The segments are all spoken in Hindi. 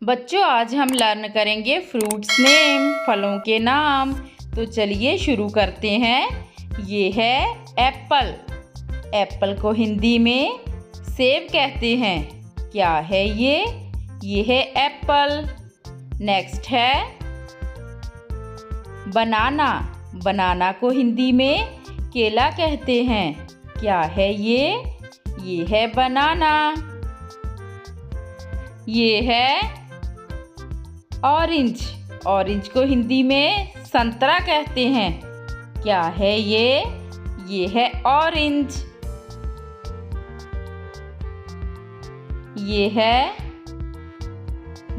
बच्चों आज हम लर्न करेंगे फ्रूट्स नेम, फलों के नाम। तो चलिए शुरू करते हैं। ये है एप्पल। एप्पल को हिंदी में सेब कहते हैं। क्या है ये? ये है एप्पल। नेक्स्ट है बनाना। बनाना को हिंदी में केला कहते हैं। क्या है ये? ये है बनाना। ये है ऑरेंज। ऑरेंज को हिंदी में संतरा कहते हैं। क्या है ये? ये है ऑरेंज। ये है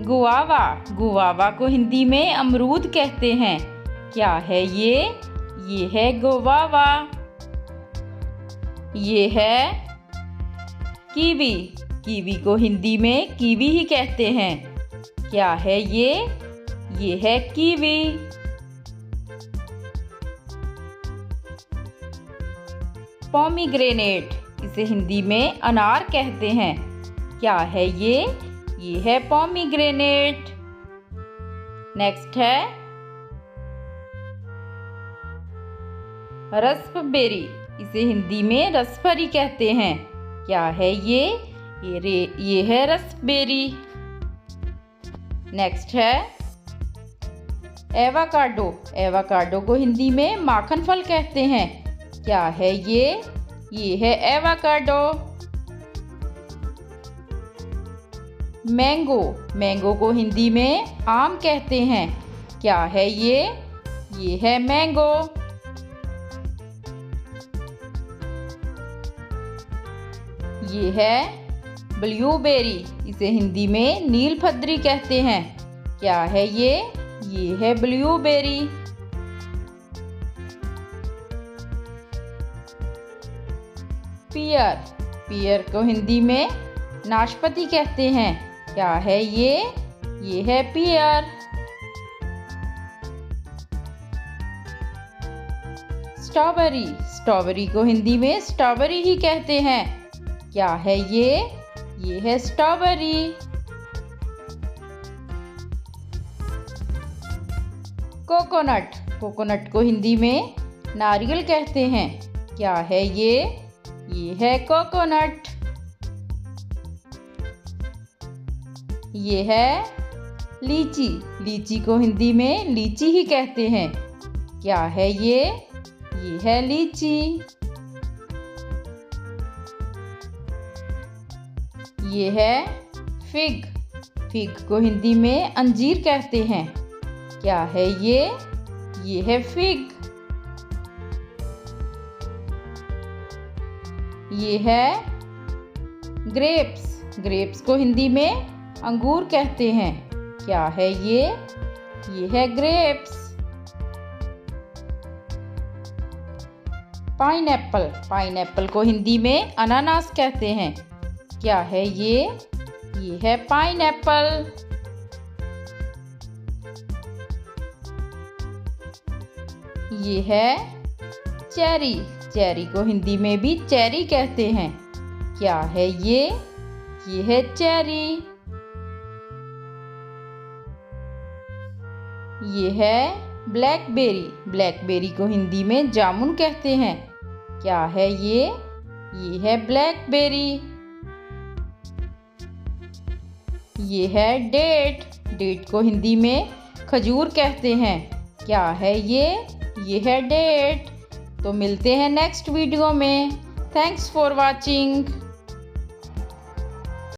गुआवा। गुआवा को हिंदी में अमरूद कहते हैं। क्या है ये? ये है गुआवा। ये है कीवी। कीवी को हिंदी में कीवी ही कहते हैं। क्या है ये? ये है कीवी। पोमीग्रेनेट, इसे हिंदी में अनार कहते हैं। क्या है ये? ये है पोमीग्रेनेट। नेक्स्ट है रस्पबेरी, इसे हिंदी में रसभरी कहते हैं। क्या है ये? ये है रस्पबेरी। नेक्स्ट है एवाकाडो। एवाकाडो को हिंदी में माखन फल कहते हैं। क्या है ये? ये है एवाकाडो। मैंगो। मैंगो को हिंदी में आम कहते हैं। क्या है ये? ये है मैंगो। ये है ब्लूबेरी, इसे हिंदी में नीलफदरी कहते हैं। क्या है ये? ये है ब्लूबेरी। पियर। पियर को हिंदी में नाशपाती कहते हैं। क्या है ये? ये है पियर। स्ट्रॉबेरी। स्ट्रॉबेरी को हिंदी में स्ट्रॉबेरी ही कहते हैं। क्या है ये? ये है स्ट्रॉबेरी। कोकोनट। कोकोनट को हिंदी में नारियल कहते हैं। क्या है ये? ये है कोकोनट। ये है लीची। लीची को हिंदी में लीची ही कहते हैं। क्या है ये? ये है लीची। ये है फिग। फिग को हिंदी में अंजीर कहते हैं। क्या है ये? ये है फिग। ये है ग्रेप्स। ग्रेप्स को हिंदी में अंगूर कहते हैं। क्या है ये? ये है ग्रेप्स। पाइनएप्पल। पाइनएप्पल को हिंदी में अनानास कहते हैं। क्या है ये? ये है पाइनएप्पल। ये है चेरी। चेरी को हिंदी में भी चेरी कहते हैं। क्या है ये? ये है चेरी। ये है ब्लैकबेरी। ब्लैकबेरी को हिंदी में जामुन कहते हैं। क्या है ये? ये है ब्लैकबेरी। ये है डेट। डेट को हिंदी में खजूर कहते हैं। क्या है ये? ये है डेट। तो मिलते हैं नेक्स्ट वीडियो में। Thanks for watching.